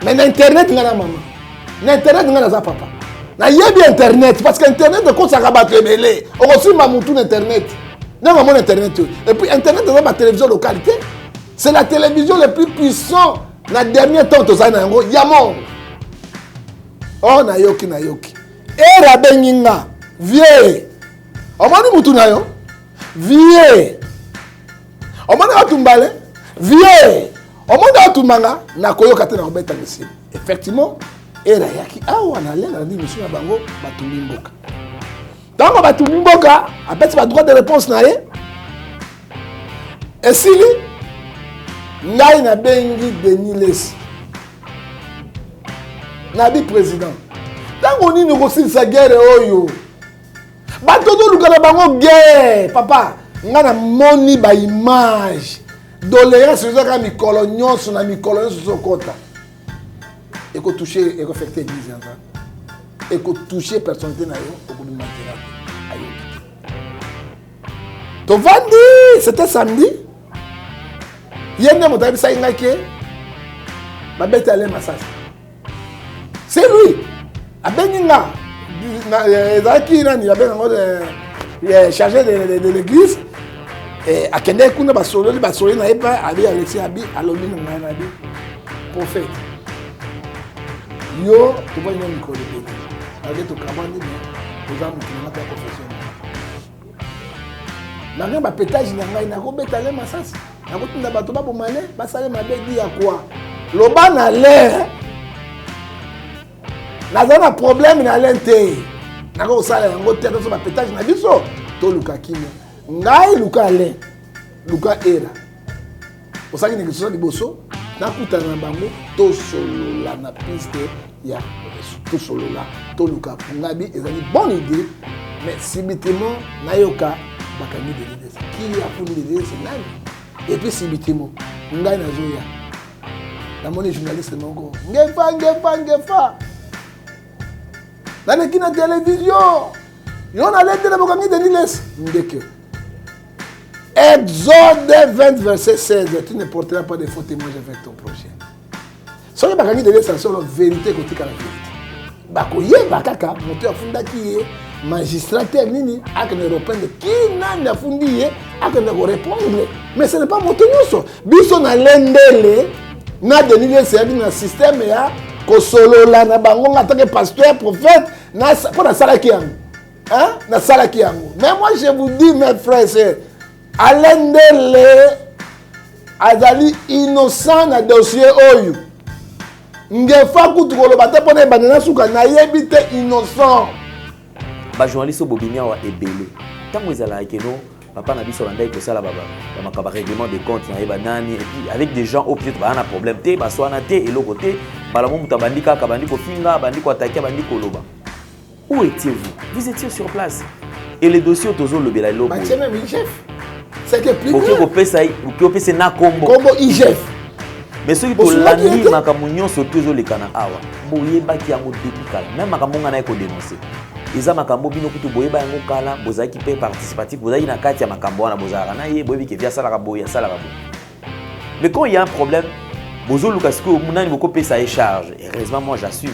Mais l'internet ngana maman. L'internet ngana za papa. Na yebi internet parce que internet de quoi ça rabattre belé. On aussi mamoutou internet. Non maman internet. Et puis internet dans ma télévision localité. C'est la télévision la plus puissante na dernier temps to ça na ngo yamon. Oh na yoki. Era benginga vie. Omani mutu na yo. Vie. Omani atumbale. Vie. Omani atumanga na koyoka te na obeta mesi. Effectivement, era yaki awa na lela ndi monsieur na bango batumi mboka. Tango batumi mboka, abeti ba droit de réponse na ye. Esili ngai na bengi Denis Lesi. Nabi président. Tango nini kosilisa guerre oyo. Bato to luka na bango guerre, papa. Nga na moni ba image. Doléance ezaka mikolo nyonso na mikolo nyonso sokota. Eko toucher, eko affecter l'église en ça. Eko toucher personnalité na yo, eko bimatera. Ayo. To vandi, c'était samedi. Yende motabi sa ingake. Ba bete ale massage. C'est lui. Abeninga. Zaki nani abenga chargé de l'église. Et akende kuna basolo na eba abi Alexis abi alobi na nabi prophète. Yo to ba nyoni ko le. Avec to kamani ni oza mutu na ta profession. Na ngamba pétage na ngai na ko betale masasi. Na ko tunda bato ba bomane ba sale mabe di ya quoi. Loba na l'air. Nazana problème na lente. Na ko sala ngo tete so ba pétage na biso to luka kimia. Ngai luka ale. Luka era. Osaki ne kisosa liboso na kutana na bango to solola na piste ya to solola to luka ngabi ezali bonne idée mais sibitement nayoka bakani de l'idée. Qui a fondé l'idée c'est nani? Et puis sibitement ngai na zoya. Na moni journaliste nongo. Ngefa. Dans la télévision, il y a l'aide de Bokani de Niles. Exode 20, verset 16. Tu ne porteras pas de faux témoignages avec ton prochain. Si on a Bokani de Niles, c'est la vérité côté de la vérité. Bakoye, Bakaka, monteur funda qui est magistrat terminé, avec un européen qui n'a pas fondé, avec un répondre. Mais ce n'est pas mon tenue. Bisson a l'endele, n'a de Niles, c'est un système. Kosolo la na bango en tant que pasteur prophète na pour la salaki yango hein na salaki yango. Mais moi je vous dis mes frères et sœurs Alain Dele azali innocent na dossier oyo ngefa kutukolo bata pona banana suka na yebite innocent ba journaliste bobimia wa ebele tango ezala keno papa na biso bandai ko sala baba ba makaba règlement de compte na yeba nani et puis avec des gens au peut-être ba na problème té ba soana té et lokoté ba la muta bandika ka bandiko finga bandiko attaquer bandiko loba. Où étiez-vous? Vous étiez sur place et les dossiers tozo lobela lobo. Bah c'est même chef. C'est que plus OK ko pesa ko pesa na kombo. Kombo IGF. Mais ceux qui to landi makamunyo so tozo le kana awa. Boye baki yango depuis kala. Même makamunga na ko dénoncer. Iza makambo bino kutu boyeba yango kala bozaki pe participatif bozaki na kati ya makambo wana bozaka na ye boyebi ke via sala raboya sala raboya. Mais quand il y a un problème bozo lukasko munani boko pesa et charge et heureusement moi j'assume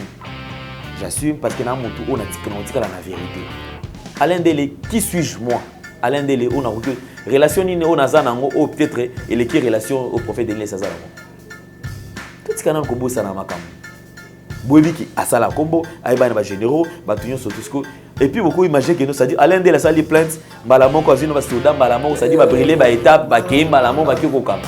parce que na mutu on a tika la vérité. Alain Dele qui suis-je moi? Alain Dele on a relation ni on a zanango ou peut-être et les qui relation au prophète Denis Sazala. Tout ce qu'on a ko bossa na makambo. Boyebiki asala kombo ayeba na ba généraux batunyo sotusco et puis beaucoup imaginer que nous ça dit Alain de la salle plainte balamo ko azino ba soudan balamo ça dit ba brûler ba étape ba ke balamo ba ki ko kama.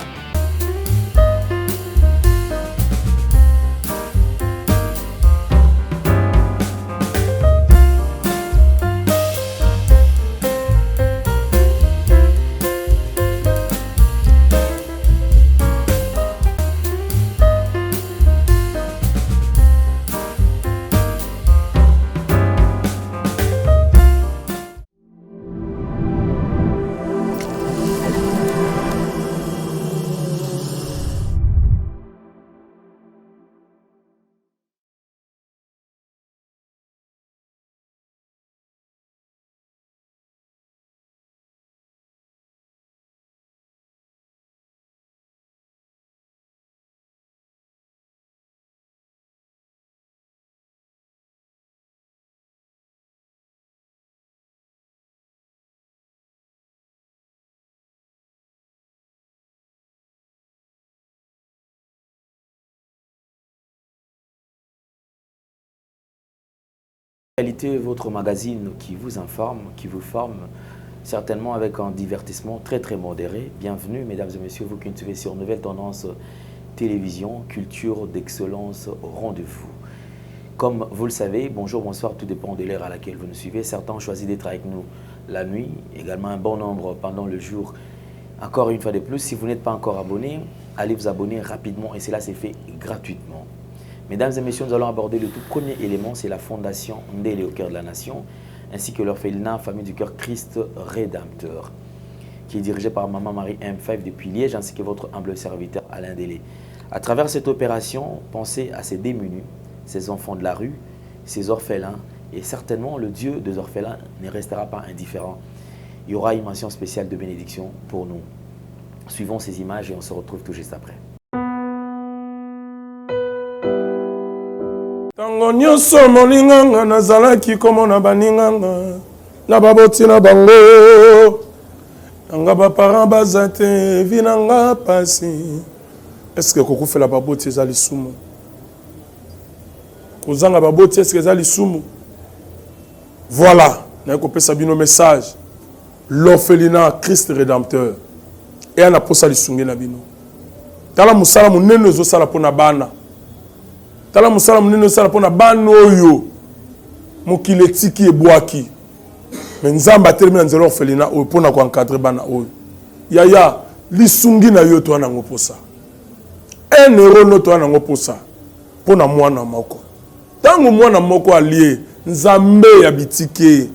Réalité, votre magazine qui vous informe, qui vous forme, certainement avec un divertissement très très modéré. Bienvenue, mesdames et messieurs, vous qui nous suivez sur Nouvelle Tendance Télévision, culture d'excellence au rendez-vous. Comme vous le savez, bonjour, bonsoir, tout dépend de l'heure à laquelle vous nous suivez. Certains ont choisi d'être avec nous la nuit, également un bon nombre pendant le jour. Encore une fois de plus, si vous n'êtes pas encore abonné, allez vous abonner rapidement et cela s'est fait gratuitement. Mesdames et messieurs, nous allons aborder le tout premier élément, c'est la fondation Ndélé au cœur de la nation, ainsi que l'orphelinat Famille du Cœur Christ Rédempteur, qui est dirigé par Maman Marie M5 depuis Liège, ainsi que votre humble serviteur Alain Ndélé. À travers cette opération, pensez à ces démunis, ces enfants de la rue, ces orphelins, et certainement le Dieu des orphelins ne restera pas indifférent. Il y aura une mention spéciale de bénédiction pour nous. Suivons ces images et on se retrouve tout juste après. Tango nyonso moninganga nazalaki komona baninganga na baboti na bango nanga baparent baza te vi nanga pasi. Est-ce que kokufela baboti eza lisumu? Kozanga baboti est-ce que eza lisumu? Voilà, naye kopesa bino message. L'orphelinat Christ Rédempteur et ana posa lisungi na bino. Tala musala munene ezosala pona bana. Tala musala munene ezosala pona bana oyo mokili etiki ebwaki. Mais nzamba atelemi na nzela orphelinat oyo pona ko encadrer bana oyo. Yaya lisungi na yo to ana ngoposa. Un euro no to ana ngoposa pona mwana moko. Tango mwana moko alie nzambe ya bitike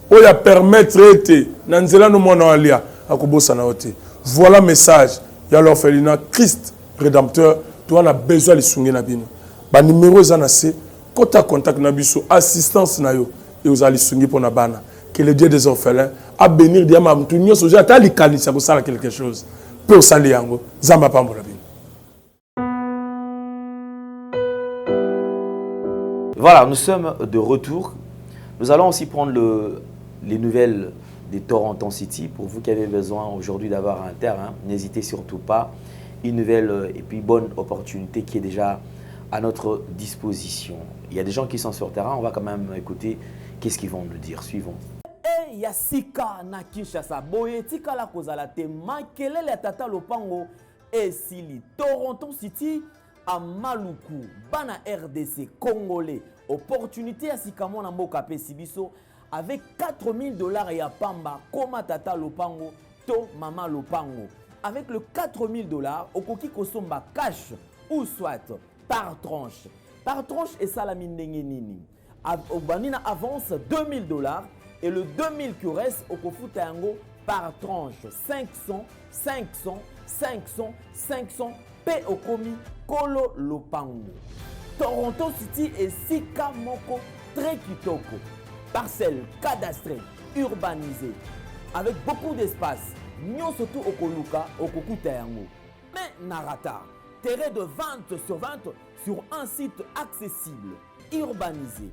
oya permettre ete na nzela no mwana alia akobosa na ote. Voilà message ya l'orphelinat Christ Rédempteur. Tu as besoin de sungi na bino. Ba numéro za na se kota contact na biso assistance na yo et aux ali sungi pona bana. Que le Dieu des orphelins a bénir dia ma mtu nyoso ja ta likanisa ko sala quelque chose. Pe o sali yango zamba pambola bino. Voilà, nous sommes de retour. Nous allons aussi prendre les nouvelles des Toronto City. Pour vous qui avez besoin aujourd'hui d'avoir un terrain, n'hésitez surtout pas. Une nouvelle et puis bonne opportunité qui est déjà à notre disposition. Il y a des gens qui sont sur terrain, on va quand même écouter qu'est-ce qu'ils vont nous dire. Suivons. Yasika na Kinshasa boye tikala kozala te makelele tata lopango esili Toronto City à Maluku bana RDC congolais opportunité ya sikamo na mboka pe sibiso avec $4000 ya pamba koma tata lopango to mama lopango avec le $4000 okoki kosomba cash ou soit par tranche et salami ndenge nini obanina avance $2000 et le 2000 qui reste au kofuta yango par tranche 500 pe okomi kolo lopango. Toronto City et sika moko très kitoko. Parcelle cadastrée, urbanisée, avec beaucoup d'espace. Nyon surtout okoluka okokuta yango. Mais narata, terrain de vente sur un site accessible, urbanisé,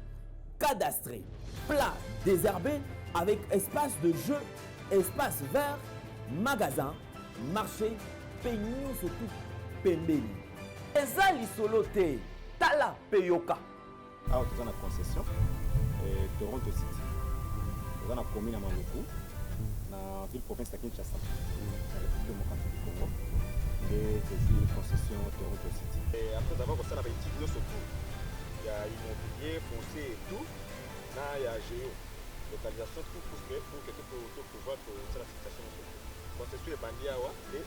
cadastré, plat, désherbé, avec espace de jeu, espace vert, magasin, marché, peignon surtout pembeni. Eza lisolo te, tala peyoka. Alors, tu as une concession, Toronto City. Tu as une commune à Maluku, dans la ville province de Kinshasa, dans la République démocratique du Congo. Et c'est une concession Toronto City. Et après avoir fait la politique, surtout, il y a immobilier, foncier et tout. Là, il y a géo, localisation, tout pour que tu pouvoir la situation. Concession est bandit et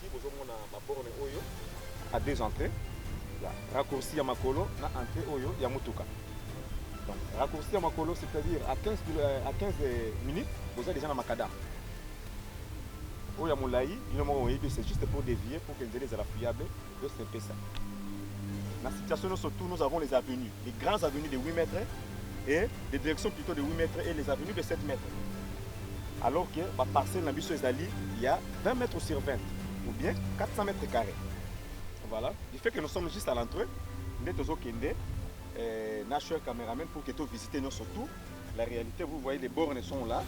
qui vous ont ma borne Oyo à deux entrées. Raccourci à Makolo, na entrée Oyo, il y a Mutuka. Donc, raccourci à Makolo, c'est-à-dire à 15 minutes, vous êtes déjà dans Makada. Oya Moulaï, c'est juste pour dévier, pour que les affiliables de ce ça. Dans la situation, surtout, nous avons les avenues, les grandes avenues de 8 mètres et les directions plutôt de 8 mètres et les avenues de 7 mètres. Alors que la parcelle dans Bissau-Ezali, il y a 20 mètres sur 20 ou bien 400 mètres carrés. Voilà. Du fait que nous sommes juste à l'entrée, nous sommes National Cameraman pour que tu visites nous surtout. La réalité, vous voyez, les bornes sont là,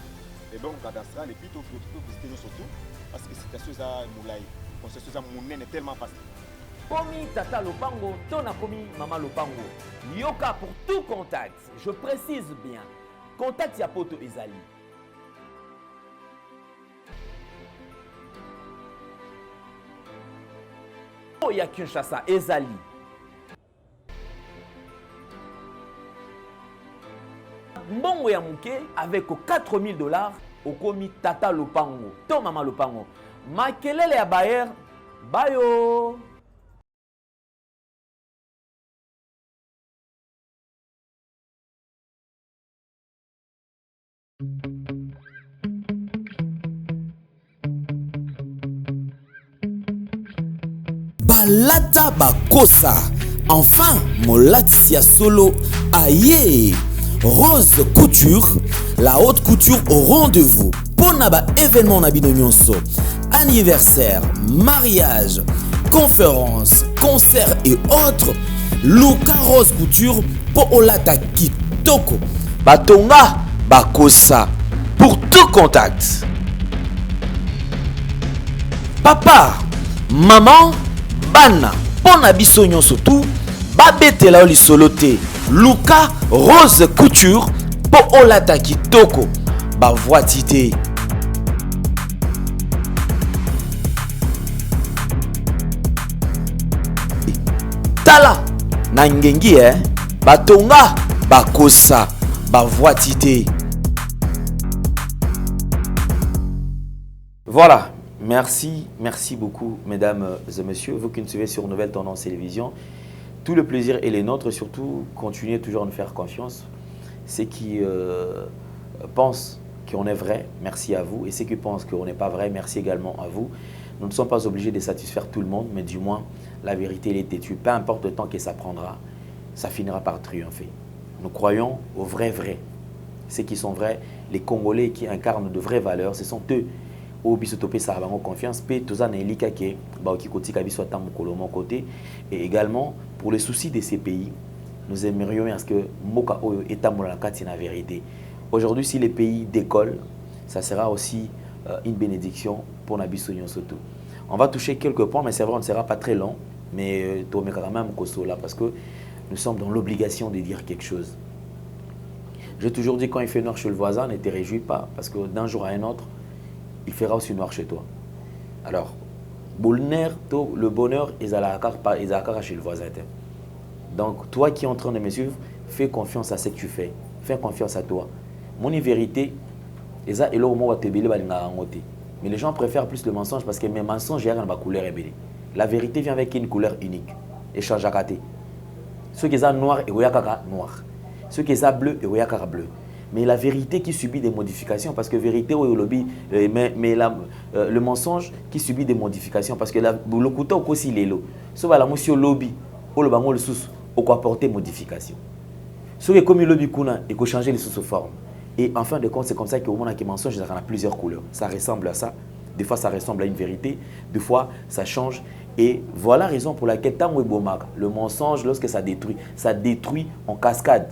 les bornes cadastrales, et puis tu peux visiter nous surtout parce que c'est une situation à Moulaï. C'est une situation tellement facile. komi tata lopango to na komi mama lopango. Yoka pour tout contact. Je précise bien. Contact ya poto ezali. Ya Kinshasa ezali. Mbongo ya muke avec $4000 okomi tata lopango to mama lopango. Makelele ya bayer bayo. Balata bakosa. Enfin, molati ya solo. Aïe. Rose Couture, la haute couture au rendez-vous. Ponaba événement na bino nyonso. Anniversaire, mariage, conférence, concert et autres. Luka Rose Couture po olata kitoko. Batonga bakosa. Pour tout contact. Papa, maman, bana, pona biso nyonso tout. Babetela oli solote. Luka Rose Couture po olata kitoko. Ba voitité. Tala na ngengi batonga bakosa ba voitité. Voilà, merci beaucoup mesdames et messieurs, vous qui nous suivez sur Nouvelle Tendance Télévision. Tout le plaisir est les nôtres, surtout continuez toujours à nous faire confiance. Ceux qui pensent qu'on est vrai, merci à vous. Et ceux qui pensent qu'on n'est pas vrai, merci également à vous. Nous ne sommes pas obligés de satisfaire tout le monde, mais du moins, la vérité elle est têtue. Peu importe le temps que ça prendra, ça finira par triompher. Nous croyons au vrai. Ceux qui sont vrais, les Congolais qui incarnent de vraies valeurs, ce sont eux. Au bisotopé ça va confiance pe toza na elika ke ba okikoti kabiso ata mokolo mon côté et également pour les soucis de ces pays nous aimerions à ce que moka oyo etamola na kati na vérité. Aujourd'hui si les pays décollent ça sera aussi une bénédiction pour na biso nyonso tout. On va toucher quelques points mais c'est vrai on ne sera pas très long mais to meka quand même kosola parce que nous sommes dans l'obligation de dire quelque chose. J'ai toujours dit quand il fait noir chez le voisin ne te réjouis pas parce que d'un jour à un autre il fera aussi noir chez toi. Alors, le bonheur, ils ont chez le voisin. Donc, toi qui es en train de me suivre, fais confiance à ce que tu fais. Fais confiance à toi. Mon vérité, mais les gens préfèrent plus le mensonge parce que mes mensonges, il y a une couleur ébélée. La vérité vient avec une couleur unique. Échange à côté. Ceux qui sont noirs, ils sont noirs. Ceux qui sont bleus, ils sont bleus. Mais la vérité qui subit des modifications, parce que vérité, le mensonge qui subit des modifications, parce que le couteau aussi il est là. Ce va la monsieur lobby, ou le bango le sous, ou quoi apporter modification. Ce qui est comme le lobby kuna, il faut changer les sous-formes. Et en fin de compte, c'est comme ça qu'au moment où mensonge, il y a plusieurs couleurs. Ça ressemble à ça. Des fois, ça ressemble à une vérité. Des fois, ça change. Et voilà la raison pour laquelle le mensonge, lorsque ça détruit en cascade.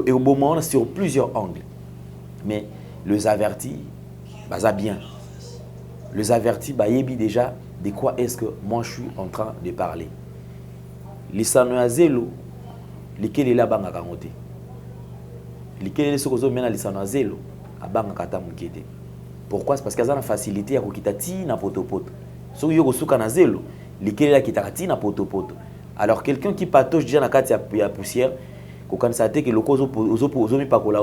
Et au moment sur plusieurs angles. Mais les avertis, ça bien. Les avertis, déjà de quoi est-ce que moi je suis en train de parler. Les sanoazelo, lesquels est là banga kangote. Lesquels est ce que vous avez les sanoazelo, à banga kata mukete. Pourquoi? C'est parce qu'ils ont la facilité à kokitati na potopoto. Ceux qui ont suka na zelo, lesquels est là qui takati na potopoto. Alors quelqu'un qui patauge déjà na kati ya poussière. Quand ça que le cause ozomi pakola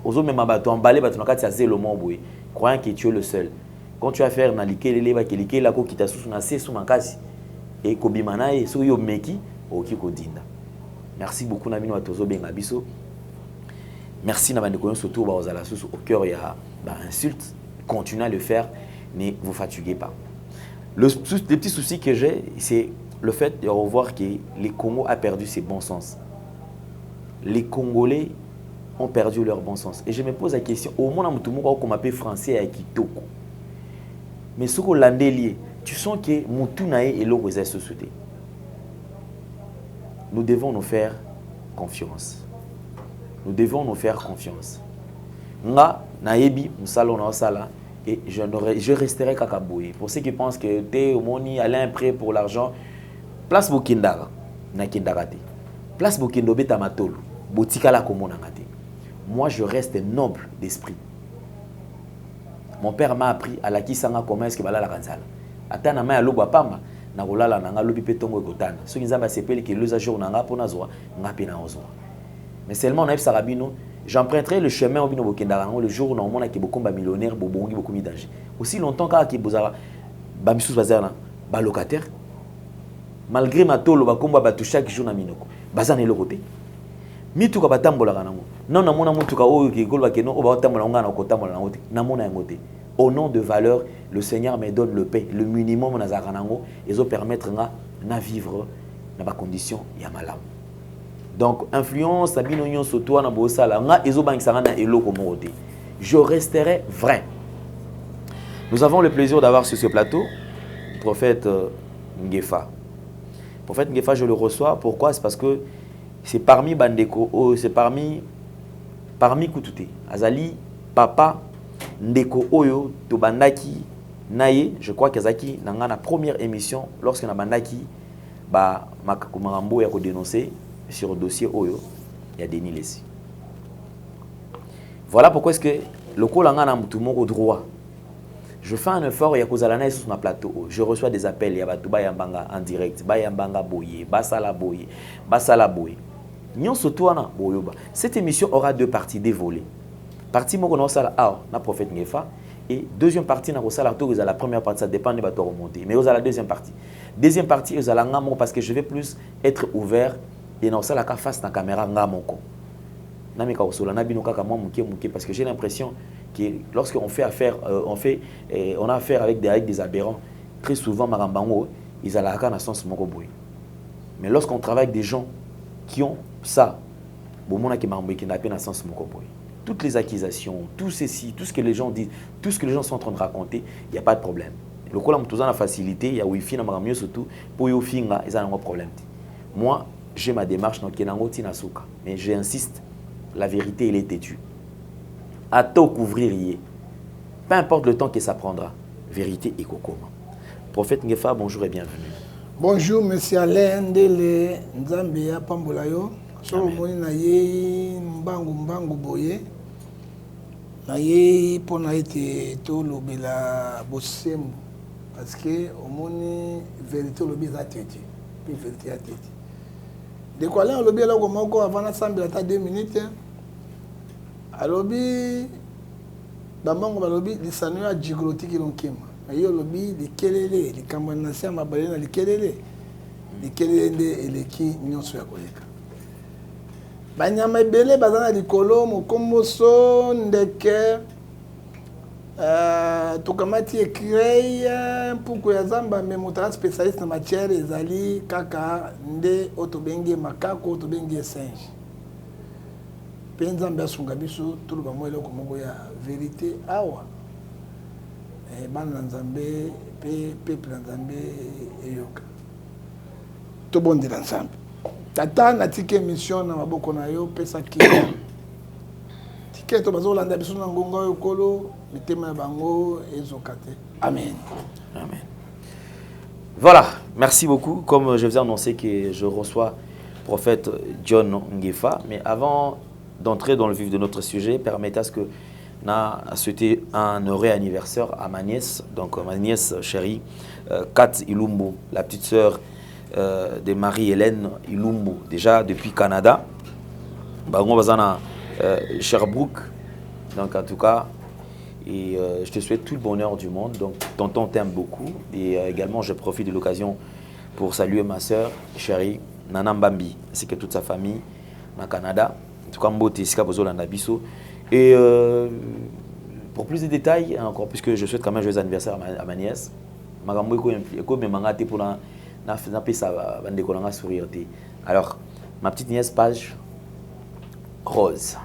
ozomi mabato emballé bato nakati ya zelo mobwe croyant que tu es le seul. Quand tu vas faire na likelele ba kelike la ko kita susu na sesu makasi et kobimana e so yo meki oki kodinda. Merci beaucoup na bino batozo benga biso. Merci na bande koyo surtout ba ozala susu au cœur ya ba insulte, continuez à le faire, ne vous fatiguez pas. Le petit souci que j'ai c'est le fait de revoir que le Congo a perdu ses bons sens. Les Congolais ont perdu leur bon sens. Et je me pose la question, au moins, on m'appelle français à Kitoko. Mais ce qu'on l'a lié, tu sens que Moutunae est l'eau aux sociétés. Nous devons nous faire confiance. Nous devons nous faire confiance. Nga, naebi, musalo na osala, et je resterai kakaboué. Pour ceux qui pensent que t'es au moni, aller un prêt pour l'argent, place bokindaka nakindaka te place bokendo beta matolo botikala komonanga te. Moi je reste noble d'esprit. Mon père m'a appris à la kisanga comment est-ce que balala kanzala atana ma ya lobo pamba na kolala nanga lobi petongo ekotana soki nzamba sepeli ke leza jour nanga pona zwa nga pe na ozwa. Mais seulement on a sarabino j'emprunterai le chemin au bino bokendaka le jour où on mona ke bokomba millionnaire bobongi bokomi danger aussi longtemps ka ki bozala ba misus bazana ba locataire malgré matolo bakomba batu chaque jour na minoko bazana le côté mituka batambola kanango non na mona mutuka oyo ki golba ke no o batambola nga na kotambola na ngote na mona ngote. Au nom de valeur, le Seigneur me donne le paix, le minimum na zaranango et zo permettre na vivre na ba condition ya malamu. Donc influence abino nyon soto na bosala nga ezo bangsanga na eloko moté. Je resterai vrai. Nous avons le plaisir d'avoir sur ce plateau le prophète Ngefa. Le prophète Ngefa, je le reçois. Pourquoi? C'est parce que c'est parmi Bandeko, c'est parmi Koutoute. Azali, papa, Ndeko Oyo, Tobandaki, Naye, je crois qu'Azaki, dans la première émission, lorsque na Bandaki, Makakumarambo a dénoncé sur le dossier Oyo, il y a Denis Lessi. Voilà pourquoi est-ce que le Kolanga n'a tout mon droit. Je fais un effort, il y a Kozalana sur ma plateau. Je reçois des appels, il y a Batouba Yambanga en direct, Bayambanga Boye, Basala Boye, Basala Boye. Cette émission aura deux parties, des volets. Partie moi on sala na prophète Ngefa et deuxième partie na sala to la première partie ça dépend de bateau remonter mais la deuxième partie aux ala ngamo parce que je vais plus être ouvert et na sala ka face na caméra ngamoko na meka osola na bino kaka moi muke parce que j'ai l'impression que lorsqu'on fait affaire on a affaire avec des aberrants très souvent marambango ils ala ka na sens moko boy mais lorsqu'on travaille avec des gens qui ont ça bon mona ki mambo ki na pe na sens moko boy. Toutes les accusations, tout ceci, tout ce que les gens disent, tout ce que les gens sont en train de raconter, il n'y a pas de problème. Le coup là, on a la facilité, il y a Wi-Fi, il y a mieux surtout, pour y finga, il y a un problème. Moi, j'ai ma démarche dans Kenango Tinasuka, mais j'insiste, la vérité, elle est têtue. À tout couvrir, peu importe le temps que ça prendra, vérité et kokoma. Prophète Ngefa, bonjour et bienvenue. Bonjour, monsieur Alain Ndele Nzambia Pambolayo. Solo moni na ye mbangu boye. Na ye pona ete to lobela bosemu parce que omoni vérité lobi za tete puis vérité a tete de quoi là lobi là ko moko avant na sambela ta 2 minutes alobi bamango balobi lisano ya jigrotiki lonkema ayo lobi likelele likambana sema balena likelele nde eleki nyonso ya koleka banyama ebele bazana likolo mokomboso ndeke tokamati écreil mpuku ya zamba mais moto spécialiste na matière ezali kaka nde otobengi makako otobengi singe mpe nzambe asunga biso toloba mwa eloko moko ya vérité awa bana na nzambe mpe peuple na nzambe eyoka tobondela nzambe tata natiki émission na maboko na yo pesa ki tike to bazolanda biso na ngonga oyo kolo mitema ya bango ezoka te amen. Amen. Voilà, merci beaucoup. Comme je vous ai annoncé que je reçois prophète John Ngefa, mais avant d'entrer dans le vif de notre sujet, permettez à ce que na souhaité un heureux anniversaire à ma nièce, donc ma nièce chérie Kat Ilumbu, la petite sœur de Marie-Hélène Ilumbu, déjà depuis Canada. On va à Sherbrooke, donc en tout cas, et je te souhaite tout le bonheur du monde. Donc tonton t'aime beaucoup et également je profite de l'occasion pour saluer ma sœur chérie Nana Mbambi, ainsi que toute sa famille au Canada. En tout cas, Mbote Sika Bozola Nabiso. Et pour plus de détails, encore puisque je souhaite quand même un joyeux anniversaire à ma nièce, alors, ma petite nièce, page rose.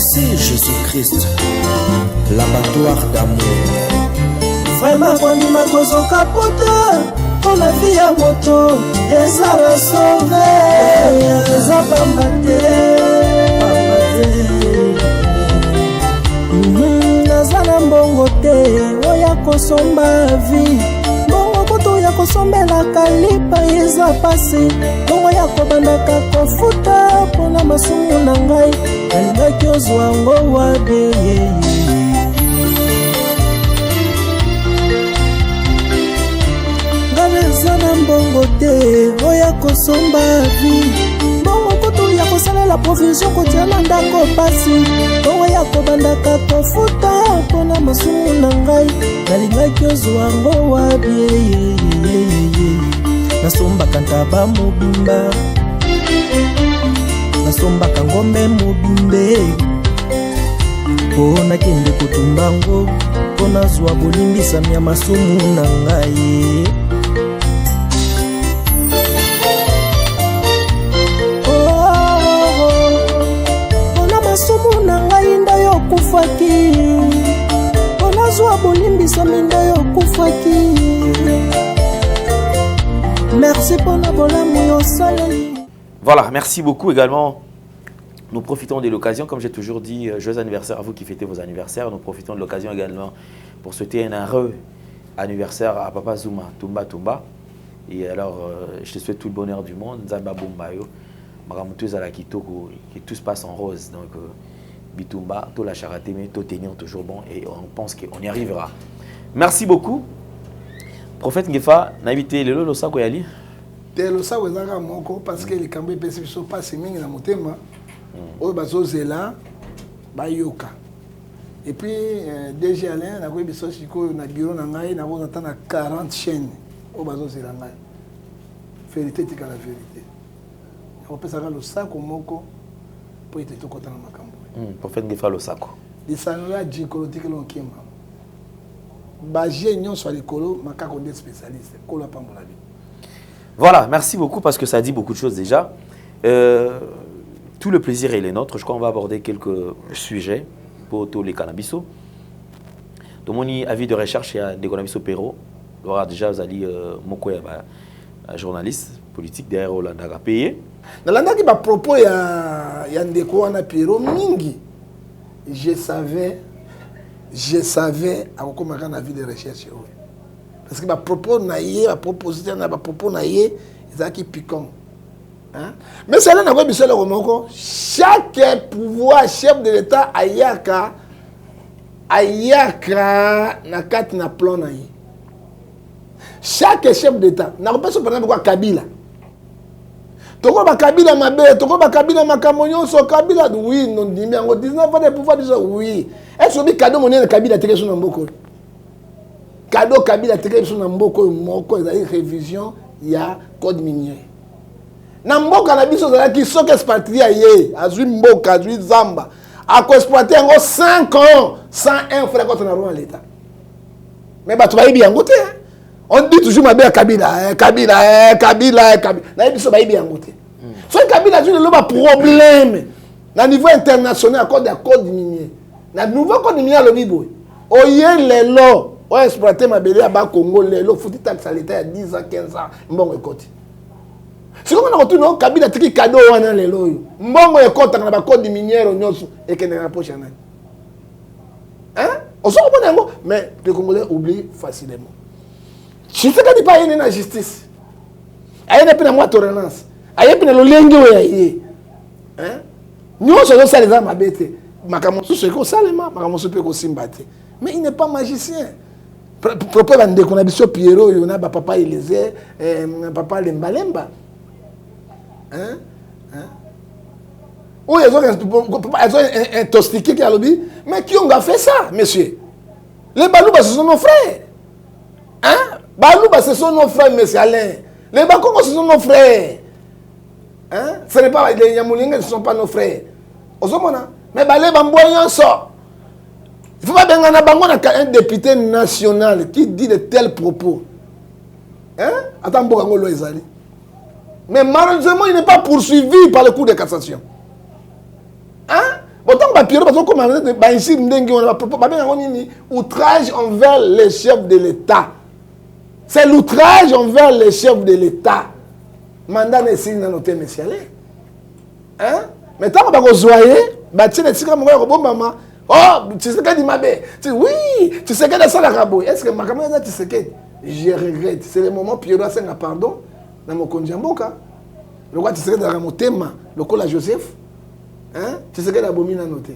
Merci Jésus-Christ, l'abattoir d'amour. Vraiment kondima kozoka pota pour la vie à moto. Eza sauvé, eza pambate. Nazana mbongo te, oya kosomba vie. Mbongo koto ya kosombela kalipa eza pasi. Mbongo ya kobandaka kofuta pona masumu na ngai. Nalingaki ozwa ngo wabe. Ngabezana mbongo te, oya kosomba vie. Mbongo koto ya kosalela provision kotia na ndako pasi. Mbongo ya kobandaka kofuta pona masumu na ngai. Nalingaki ozwa ngo wabe. Nasombaka ntaba mobimba, nasombaka ngombe mobimbe. Pona kende kotumba ngo, pona zwa bolimbisami ya masumu na ngai. Pona masumu na ngai nda yo kufaki, pona zwa bolimbisami nda yo kufaki. Merci pour la bonne au soleil. Voilà, merci beaucoup également. Nous profitons de l'occasion, comme j'ai toujours dit, joyeux anniversaire à vous qui fêtez vos anniversaires. Nous profitons de l'occasion également pour souhaiter un heureux anniversaire à Papa Zuma, Tumba Tumba. Et alors, je te souhaite tout le bonheur du monde. Zamba Bumbayo, Maramutus à la Kitoko, que tout se passe en rose. Donc, Bitumba, tout la charité, mais tout tenir toujours bon. Et on pense qu'on y arrivera. Merci beaucoup. Prophète Ngefa, n'habitez le lo sako yali. Te lo sako ezaka moko parce que les cambo pesi so passe mingi na motema. Oyo bazo zela ba yoka. Et puis DG Alain na ko biso siko na bureau na ngai na bona tana 40 chaînes. Oyo bazo zela ngai. Vérité tika la vérité. On peut savoir lo sako moko pour être tout content na makambo. Prophète Ngefa lo sako. Di sanola jikolotique lo kima. Voilà, merci beaucoup parce que ça dit beaucoup de choses déjà. Tout le plaisir est le nôtre. Je crois qu'on va aborder quelques sujets pour tous les cannabisos. Tout le monde avis de recherche, il y a des cannabisos Perro. Voilà, déjà, vous allez un journaliste politique derrière Hollanda a payé. Dans l'Hollanda qui m'a propos, il y a un déco en Perro, mingi. Je savais à quoi on a vu des recherches. Parce que ma propos naïe, ma proposition, ma propos naïe, ils qui piquant. Mais c'est là qu'on a chaque pouvoir chef de l'État ayaka na kat na plan naïe. Chaque chef d'État n'a pas ce problème quoi Kabila. Toko ba Kabila mabe, toko ba Kabila makamonyo so Kabila oui non dit mais en 19 ans de pouvoir dire oui. Est-ce que cadeau monnaie Kabila teke sur mboko. Cadeau Kabila teke sur mboko moko ezali révision ya code minier. Na mboka na biso za ki soke expatria ye, azui mboka, azui zamba. A ko exploiter ngo 5 ans sans un frère contre na roi l'état. Mais ba tu va bien ngote. On dit toujours ma belle Kabila, Kabila. Na biso ba bien ngote. So Kabila a un problème. Na niveau international à cause de code minier. Na nouveau code minier à l'Obibo. Oye lelo, o exploiter ma belle à Congo lelo, fouti taxe à l'état il y a 10 ans, 15 ans, mbongo ekoti. Si on a retourné Kabila tiki cadeau wana lelo yo. Mbongo ekota na ba code minier onyoso et que na rapproche na. Hein? On s'en comprend mais les Congolais oublient facilement. Je ne sais pas si il y a une justice. Il y a une moitorance. Il y a une lenge. Nous sommes tous les hommes bêtes. Mais il n'est pas magicien. Propos de Konabisio Pierrot, il y a papa Élysée, papa Lemba. Ou ils ont intoxiqué qui a lobby. Mais qui ont fait ça, monsieur? Les Balouba, ce sont nos frères. Hein? Balouba, ce sont nos frères, monsieur Alain. Les Bakongos, ce sont nos frères. Hein? Ce n'est pas les Yamoulinga, ce ne sont pas nos frères. Mais Balé Bamboyan sort. Il ne faut pas que un député national qui dit de tels propos. Hein? Attends, Bogangolo Ezali. Mais malheureusement, il n'est pas poursuivi par le cours de cassation. Hein? Autant que Pierrot, parce que ici, outrage envers les chefs de l'État. C'est l'outrage envers les chefs de l'État. Mandat n'est signé dans notre monsieur. Hein? Mais tant que vous voyez, maman. Oh, tu sais qu'elle dit ma belle. Oui, tu sais qu'elle a ça la rabouille. Est-ce que ma caméra tu sais qu'elle? Je regrette. C'est le moment Pierrot a fait un pardon dans mon conjamboka. Le roi, tu sais qu'elle a mon thème, le col à Joseph. Hein? Tu sais qu'elle a bomine à noter.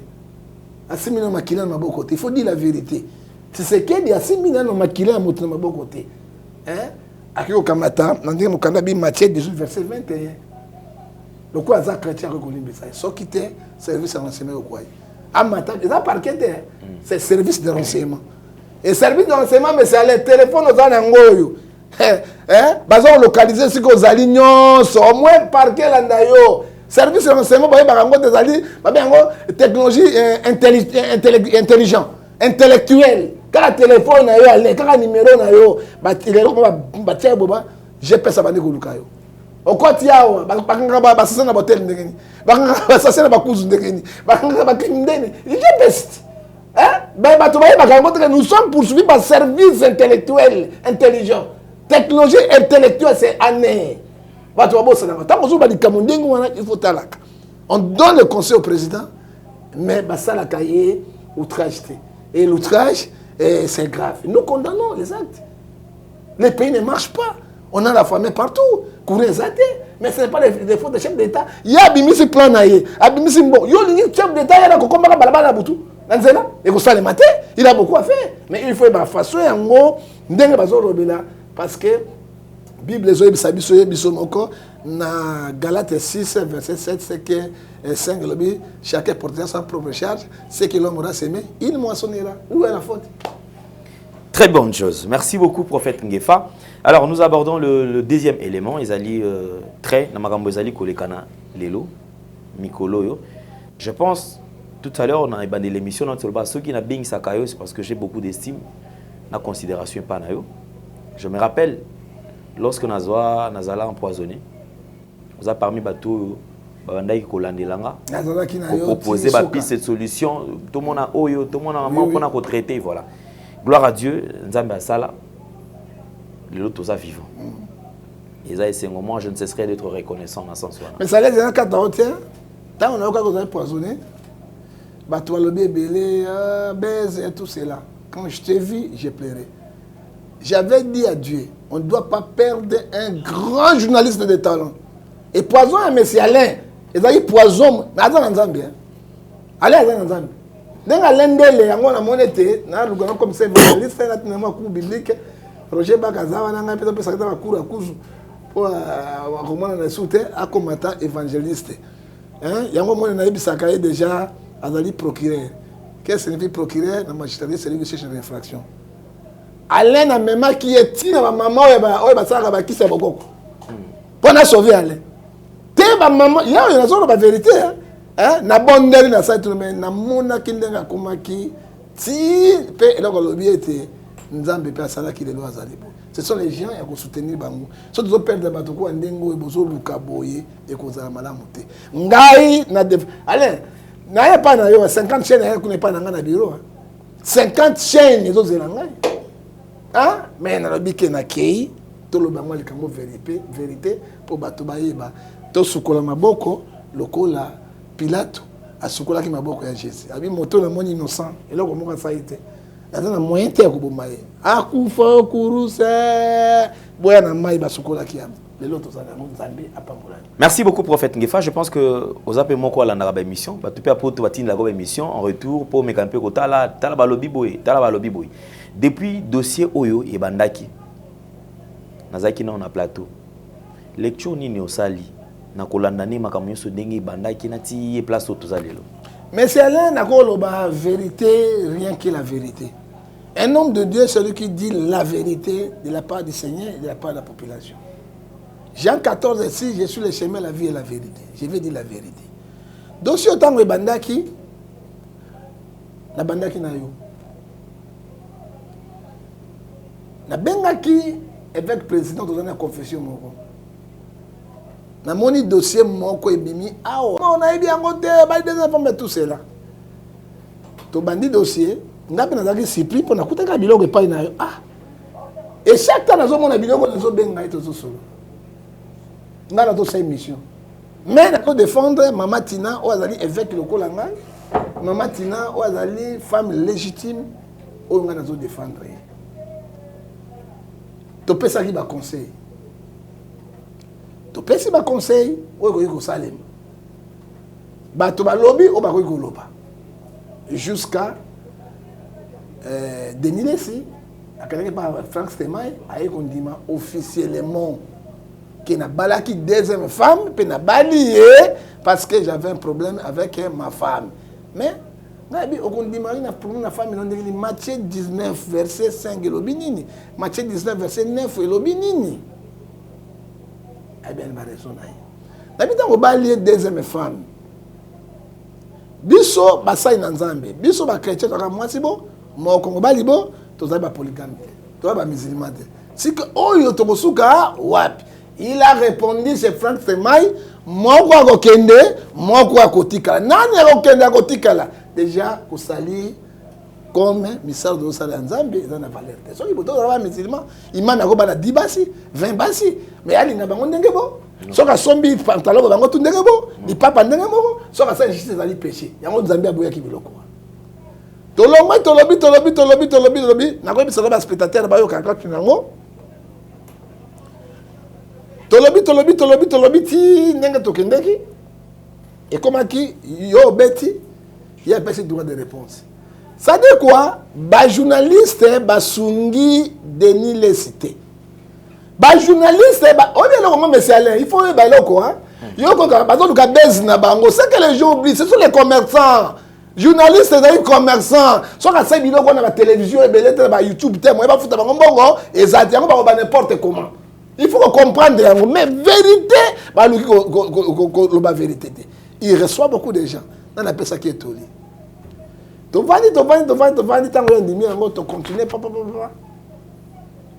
À 6 millions de maquillés à ma beau côté. Il faut dire la vérité. Tu sais qu'elle a 6 millions de maquillés à ma beau côté. Hein? Akio Kamata, dans le Kanabi, Matthieu 18, verset 21. Le quoi, ça chrétien reconnu, ça quitte service de renseignement au quoi. Amata, ça parquet, c'est service de renseignement. Et service de renseignement, mais c'est les téléphones aux anangoyo. Hein? Bazon localisé si aux alignons, au moins parquet l'andayo. Service de renseignement, des alliés, technologie intelligente, intellectuelle. Quand le téléphone quand le numéro il est là, j'ai pas ça va négocier. Au côté ça na botel ndengeni. Ça c'est na bakuzu ndengeni. J'ai best. Hein? Nous sommes poursuivis par service intellectuel, intelligent. Technologie intellectuelle, c'est année. On donne le conseil au président, mais ça la cahier outrage. Et l'outrage, c'est grave. Nous condamnons les actes. Les pays ne marchent pas. On a la famille partout. Courir les athées. Mais ce n'est pas des fautes de chef d'État. Il y a Abimisi plan naïe. Abimisi bon. Il chef d'État, il y a un combat balabala boutou. Et comme ça, le matin, il a beaucoup à faire. Mais il faut faire façon en gros, parce que Bible les oeufs sabisoye bisomoko na Galates 6 verset 7 c'est que 5 lobby chacun portera sa propre charge ce que l'homme aura semé il moissonnera. Où est la faute? Très bonne chose. Merci beaucoup prophète Ngefa. Alors nous abordons le deuxième élément, Ezali très na makambo ezali kolekana lelo mikolo yo. Je pense tout à l'heure on a ébandé l'émission dans le ceux qui n'a bing sakayo c'est parce que j'ai beaucoup d'estime na considération pas na yo. Je me rappelle lorsque Nazala empoisonné, vous avez parmi bateau Bandai Kolandelanga, proposer ma piste de solution, tout le monde a oyo, tout le monde a maman pour traiter, voilà. Gloire à Dieu, Nzambe Asala, les autres sont vivants. Et ça, c'est un moment, je ne cesserai d'être reconnaissant dans ce sens-là. Mais ça laisse un cas d'entretien, tant on a eu quand vous avez poisonné, bateau le bébé, baise et tout cela. Quand je t'ai vu, j'ai pleuré. J'avais dit à Dieu, on ne doit pas perdre un grand journaliste de talent. Et poison à M. Alain, il a dit poison, mais attends en Zambie. Allez en Zambie. Dans l'Indélé, on a monité, comme c'est journaliste, c'est un cours biblique. Roger Bakazawa, on a un cours à Kouzou pour un soutien à combattant évangéliste. Il y a un moment où on a eu déjà à la procureur. Qu'est-ce que signifie procureur dans la magistrature? C'est lui qui cherche une infraction. Alain a même qui est tiré ma maman qui s'est beaucoup pour la sauver Alain. Té ma maman il y a une zone de vérité hein na bonne na ça tout mais na mona kindenga komaki ti pe eloko lobi était nzambe pe asala ki lelo azalibo. Ce sont les gens qui soutenir bango. So tu perdre bato ko ndengo e bozo luka boye e kozala malamu te. Ngai na Alain na ya pas na yo 50 chaînes ya ko ne pas na ngana bureau 50 chaînes les autres ngai. Hein? Mais dans le bique na kei, tout le bango likambo vérité pour bato baïba. To sukola maboko, lokola Pilate a sukola ki maboko ya Jésus. Abi moto na moni innocent, et là comment ça a été. Dans un moyen te ko bomaye. Akufa kuruse, boya na mai ba sukola ki am. Les autres ça na Nzambe apambola. Merci beaucoup prophète Ngefa, je pense que aux appels moko la na émission, ba tupé apoto batine la émission en retour pour me camper ko tala balobi boy. Depuis dossier Oyo et Bandaki, Nazaki na on a plateau. Lecture ni osali na kolandani makamyo so dengi Bandaki na ti place au tozalelo. Mais c'est là na koloba vérité, rien que la vérité. Un homme de Dieu, celui qui dit la vérité de la part du Seigneur et de la part de la population. Jean 14 ici, je suis le chemin, la vie et la vérité. Je vais dire la vérité. Dossier autant que Bandaki, na Bandaki na yo. Na bengaki évêque président dans la confession moko. Na moni dossier moko ebimi awa. On a bien ngote ba des enfants mais tout cela. to bandi dossier ngapi nazaki surpris pour nakutaka biloko epai na yo et chaque temps nazomona biloko nazobenga ye tozosolo nga natosala émission mais nako défendre mama Tina oyo azali évêque lokola ngai mama Tina oyo azali femme légitime oyo nga nazodéfendre ye topesaki baconseil topesi baconseil oyo ekoki kosalema bato balobi oyo bakoki koloba jusqu'à Denis Lessi akendaki par Frank Stemay aye kondima officiellement que na balaki deuxième femme pe na bali parce que j'avais un problème avec ma femme mais nabi okondima na problème na femme non ndeli Matthieu 19 verset 5 elobi nini Matthieu 19 verset 9 elobi nini eh bien ma raison na nabi tango bali deuxième femme biso basai na nzambe biso ba chrétien toka mwasi bo moko bali bo tozali ba polygame tozali ba musulman te sika oyo tokosuka wapi il a répondu chez Frank Stemay moko akokende moko akotikala nani akokende akotikala déjà kosali comme misala de sala nzambe eza na valeur te soki boto ba musulman imam akoba na 10 basi 20 basi mais ali na bango ndenge bo soki asombi pantalon bango tu ndenge bo lipapa ndenge moko soki asali justice ezali péché yango nzambe aboyaki biloko tolobi nakoyebisaka baspectateur bayokaka nango tolobi ti ndenge tokendeki ekomaki yo obeti ye apesi droit de réponse ça dit quoi bajournaliste basungi Denis Lessi te bajournaliste oyebi eloko ngo monsieur Alain il faut oyeba eloko yo koka bazoluka base na bango c'est que les gens oublient ce sont les commerçants journalistes ezali commerçants soki asali biloko na batélévision ebele te na bayoutube te moye bafuta bango mbongo ezali yango bakoba n'importe comment il faut comprendre yango mais vérité baluki koloba vérité te il reçoit beaucoup de gens nana apesaki etoli tovandi ntango yo ndimi yango tocontinue papa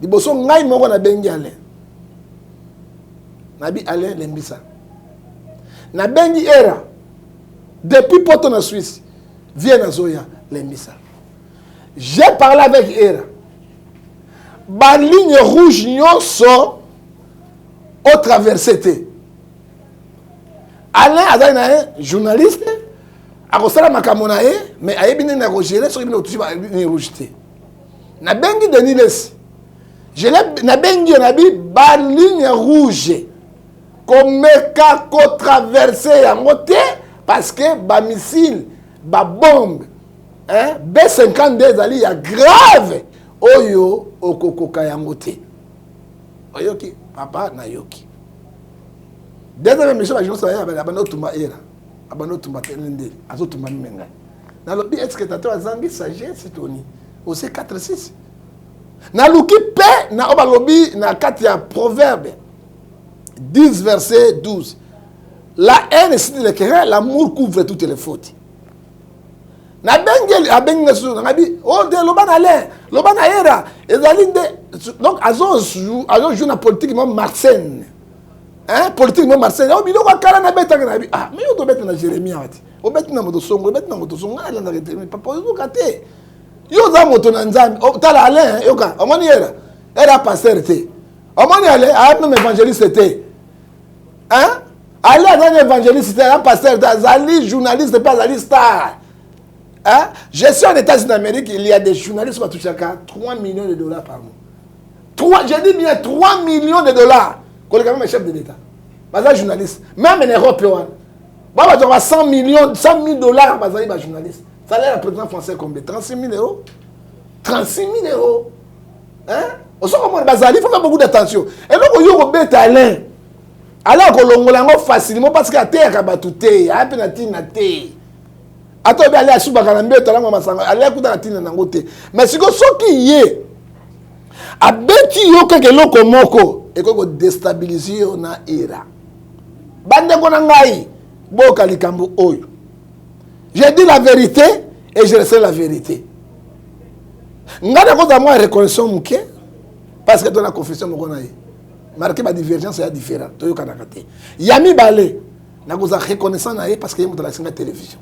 liboso ngai moko nabengi Alain nabi Alain Lembisa nabengi Era depuis Porto na Suisse viens na Zoya Lembisa j'ai parlé avec Era ba ligne rouge nyonso au traversé te Alain azali na ye journaliste akosala makambo na ye mais ayebi nini akogere soki bino otusi ba ligne rouge te nabengi Denis Lessi nabengi yo nabi ba ligne rouge komeka kotraverse yango te parce que ba missile ba bombe B52 ezali ya grave oyo okokoka yango te oyoki papa na yoki deuxième émission bajournaliste ya abanotumba Era abanotumba telendeli azotumba mimengai nalobi est-ce que tato azangi sagesse toni ose 4-6 naluki pe na obalobi na kati ya proverbe 10 verset 12 la haine est le querelle, l'amour couvre toutes les fautes. Na bengeli abenga su ngabi oh de loban Alain loban Era ezalinde donc azo joue na politique mo Marseille politique mo Marseille o biloko kala na beta na bi mais yo to beta na Jérémie ati o beta na moto songo ala na rete mais papa yo kate yo za moto na nzambe o tala Alain yo ka omoni Era pasteur te omoni Alain a même évangéliste te Alain est un évangéliste, un pasteur, un journaliste, pas un star. Je suis en États-Unis d'Amérique, il y a des journalistes qui ont touché 3 millions de dollars par mois. J'ai dit bien 3 millions de dollars. Quand même un chef de l'État. Pas un journaliste. Même en Europe, on va 100 000 dollars pour un journaliste. Ça l'air à président français combien 36 000 euros 36 000 euros. On sait comment il faut faire beaucoup d'attention. Et donc, on y a un bête Alain. Alors que facilement parce que terre kabatute a pe na tina te ato be aller asuba kana mbeto la masanga aller kuta na tina nangote mais siko soki ye abeti yo keke loko moko e ko déstabiliser na Era bande ko na ngai boka likambo oyo je dis la vérité et je reste la vérité ngana ko za moi reconnaissance muke parce que dans la confession moko na ye marqué ma divergence est différente. Yami balé, n'a pas reconnaissant parce qu'il y a la télévision.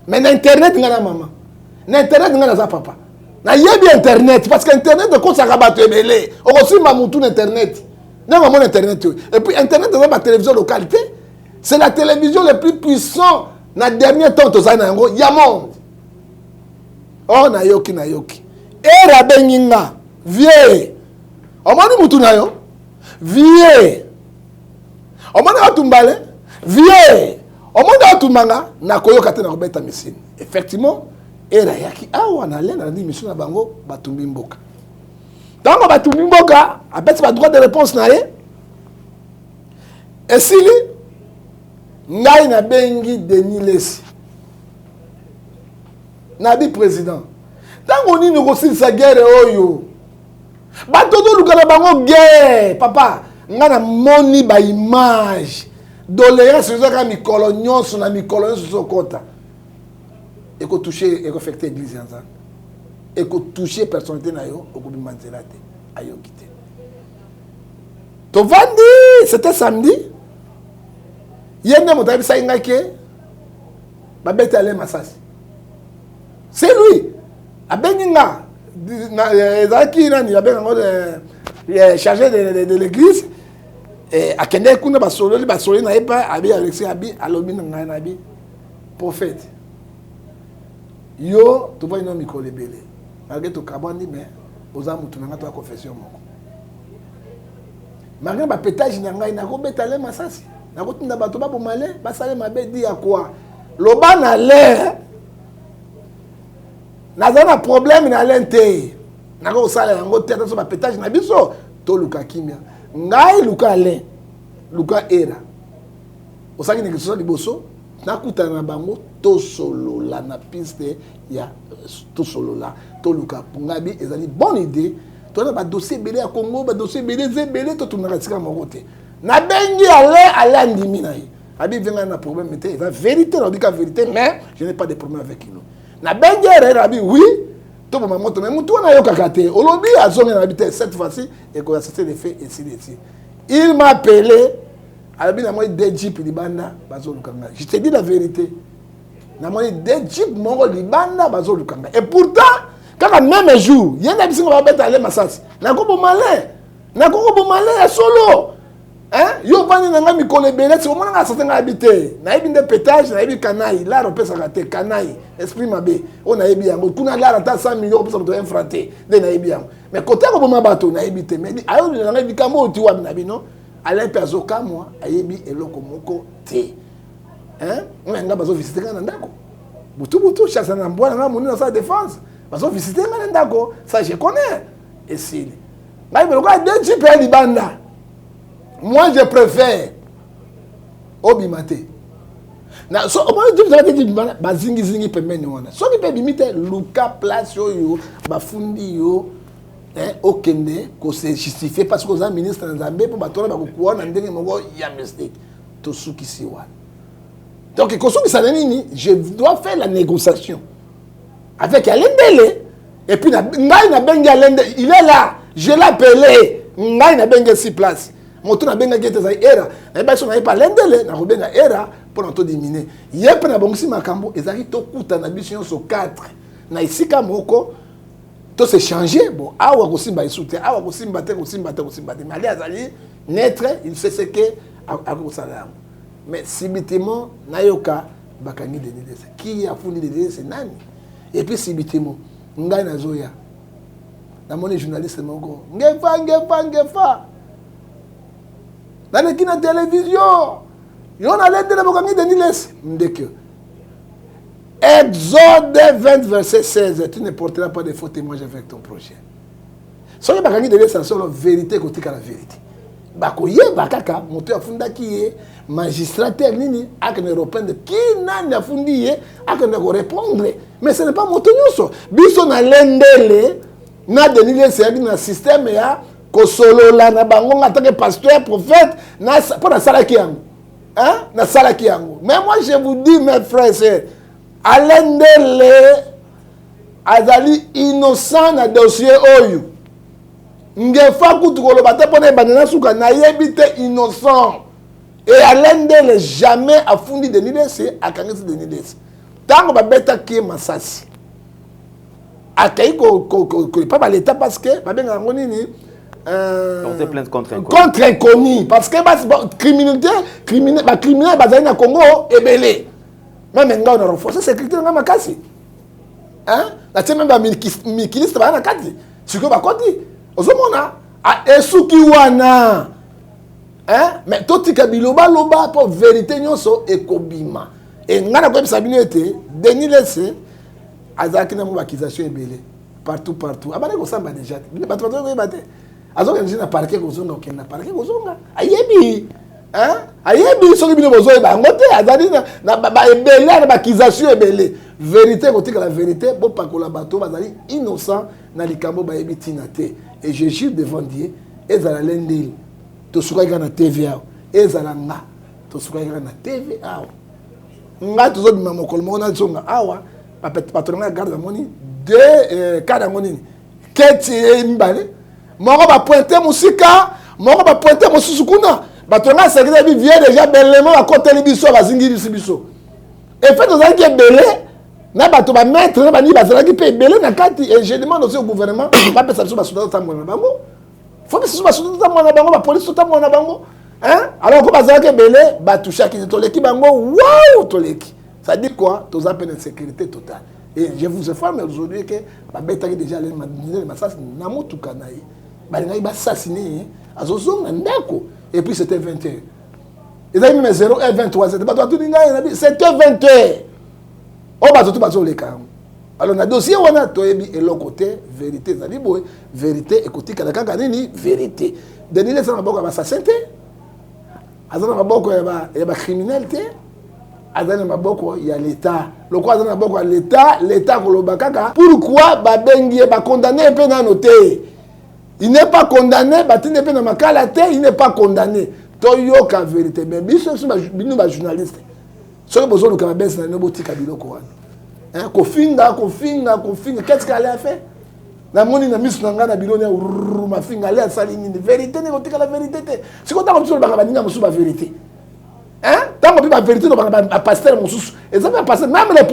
Mais l'internet n'a pas maman. na internet nga naza papa na yebi internet parce que internet ko saka bato ebele okosimba mutu na internet ndenge mon internet et puis internet dans la télévision localité c'est la télévision le plus puissant na dernier temps to zana yango ya monde oh na yoki era benginga vie omoni mutu na yo vie omoni atumbale vie omoni atumanga na koyoka te na kobeta misine effectivement era yaki awa na lena na mission na bango batumbi mboka tango batumbi mboka apesi ba droit de réponse na ye esili ngai na bengi Denis Lesi na bi président tango nini kosilisa guerre oyo bato toluka na bango guerre papa nga na moni ba image doléance ezaka mikolo nyonso na mikolo nyonso sokota ekotouche ekofecte église ya nzambe ekotouche personnalité na yo okobima nzela te ayoki te tovandi c'était samedi ye nde moto ayebisaki ngai ke babeti ale masasi c'est lui abengi nga ezalaki nani abenga ngo chargé de l'église akende kuna basololi na ye pa abi Alexis abi alobi na ngai na abi prophète yo tovai no mikolo ebele malgré tokabwandi mais oza mutu na ngai to ya confession moko malgré bapétage na ngai nakobeta le masasi nakotinda bato baboma le basale mabe di ya kwa loba na le naza na problème na le te nakosala yango te ataso bapétage na biso toluka kimia ngai luka le luka era osaki nekisosa liboso nakutana na bango tosolola na piste ya tosolola toluka pungabi ezali bonne idée tona ba dossier belé ya Congo ba dossier belé zebele to tunaka sika moko te na bengi ale andimi na ye abi venga na problème te la vérité na bika vérité mais je n'ai pas de problème avec lui na bengi era abi oui to ba moto mais mutu na yo kakate olobi azonga na bité cette fois-ci et qu'on a cessé de faire ici il m'a appelé alabi na moi des jeep libanda bazo lukanga je te dis la vérité na moi des jeep mongo libanda bazo lukanga et pourtant quand même jour yena bisinga ba beta ale masasi na ko malin ya solo hein yo bani na nga mikolo ebele si omona nga satenga habité na yebi nde pétage na yebi kanai la repesa kate kanai esprit mabe on na yebi yango kuna la ta 100 millions pour ça to infranté de na yebi yango mais côté ko boma bato na yebi te mais ayo na nga bikambo ti wa na bino ale pezo ka moi ayebi eloko moko te hein nga bazo visiter kana ndako butu chasse na mbwana na moni na sa défense bazo visiter kana ndako ça je connais et si ngai belo ka de type libanda. Moi, je préfère Obimate. Na so omo tu vas te dire ba zingi pemeni wana. So ki pe bimite luka place yo bafundi yo okende ko se justifier parce que za ministre Nzambe pour batora ba kuona ndenge moko ya mistake to sukisi wana. Donc ko sukisa nini je dois faire la négociation avec Alendele et puis ngai na benga Alende il est là, je l'ai appelé ngai na benga si place. Moto na benga gete za era na ba so na pa lendele na robenga era pour na to diminuer yepe na bongisi makambo ezaki to kuta na biso so 4 na isika moko to se changer bon awa ko simba isute awa ko simba te mais ali azali naître il sait ce que a ko sala mais sibitement na yoka bakangi de Lesi qui a fourni de Lesi nani et puis sibitement ngai na zoya na moni journaliste moko ngefa dans la télévision, il y a l'aide de la Bokangi de Lesi. Exode 20, verset 16. Tu ne porteras pas de faux témoignages avec ton projet. Si tu Bokangi de Lesi, c'est la vérité côté la vérité. Bakoye bakaka, moto ya funda ki magistrat nini ak européen de qui nani afundi ak ne répondre. Mais ce n'est pas moto nyuso. Biso na lendele na de Lesi na système ya kosolo la na bango ngata pasteur prophète na pour na salaki yango hein na salaki yango mais moi je vous dis mes frères et sœurs Alendele azali innocent na dossier oyo ngefa kutu koloba te pona banana suka na yebite innocent et Alendele jamais afundi de Lesi akangisi de Lesi tango ba beta ki masasi akei pas l'état parce que babenga ngo nini porter plainte contre un contre inconnu parce que criminel bazali na Congo ebele même nga on a renforcé sécurité nga makasi hein la tient même ba mikiliste ba na kati siko ba koti ozomona esuki wana hein mais totika biloba loba pour vérité nyonso ekobima et nga na ko bisabino ete Denis Lesse azaki na mo accusation ebele partout abane ko samba déjà bato bato ko bate azoka njina parquet ko zonga okenda parquet ko zonga ayebi hein ayebi soki bino bozo eba ngote azali na ba ebele na accusation ebele vérité ko tika la vérité bo pakola bato bazali innocent na likambo ba yebi tinate et je jure devant Dieu ezala lendeli to suka na TVA ezala nga to suka na TVA nga to zo bima mokolo mona zonga awa patron na garde moni de kada moni keti mbale moko ba pointer musika moko ba pointer mususukuna batonga secrétaire bi vie déjà bellement ba côté biso ba zingi biso et fait dans un qui belé na bato ba mettre na ba ni bazala ki pe belé na kati et je demande aussi au gouvernement ba pesa biso ba soudan ta mona bango faut que biso ba soudan ta mona bango ba police ta mona bango hein alors ko bazala ki belé ba toucher ki toleki bango waouh toleki ça dit quoi tous appels de sécurité totale et je vous informe aujourd'hui que ba betaki déjà les massas na mutuka na yi ba ngai ba assassiné azozonga ndako et puis c'était 21 ils avaient mis 0 et 23 c'était 21 oh bah tout bazo les cas alors na dossier wana toyebi et l'autre côté vérité zali boy vérité écoutez kaka nini vérité Denis Lesse na boko ba assassinité azana maboko ya ba criminalité azana maboko ya l'état le quoi azana maboko ya l'état koloba kaka pourquoi ba bengi ba condamné pe na noté il n'est pas condamné batine pe na makala te il n'est pas condamné toyoka vérité mais biso bino ba journaliste so bozo luka bes na no botika biloko wana hein kofinga qu'est-ce qu'elle a fait na moni na misu na ngana biloni ya mafinga ale asali nini vérité ne kotika la vérité te siko ta ko biso ba baninga musu ba vérité hein tango bi ba vérité no ba pasteur musu et ça ba pasteur même les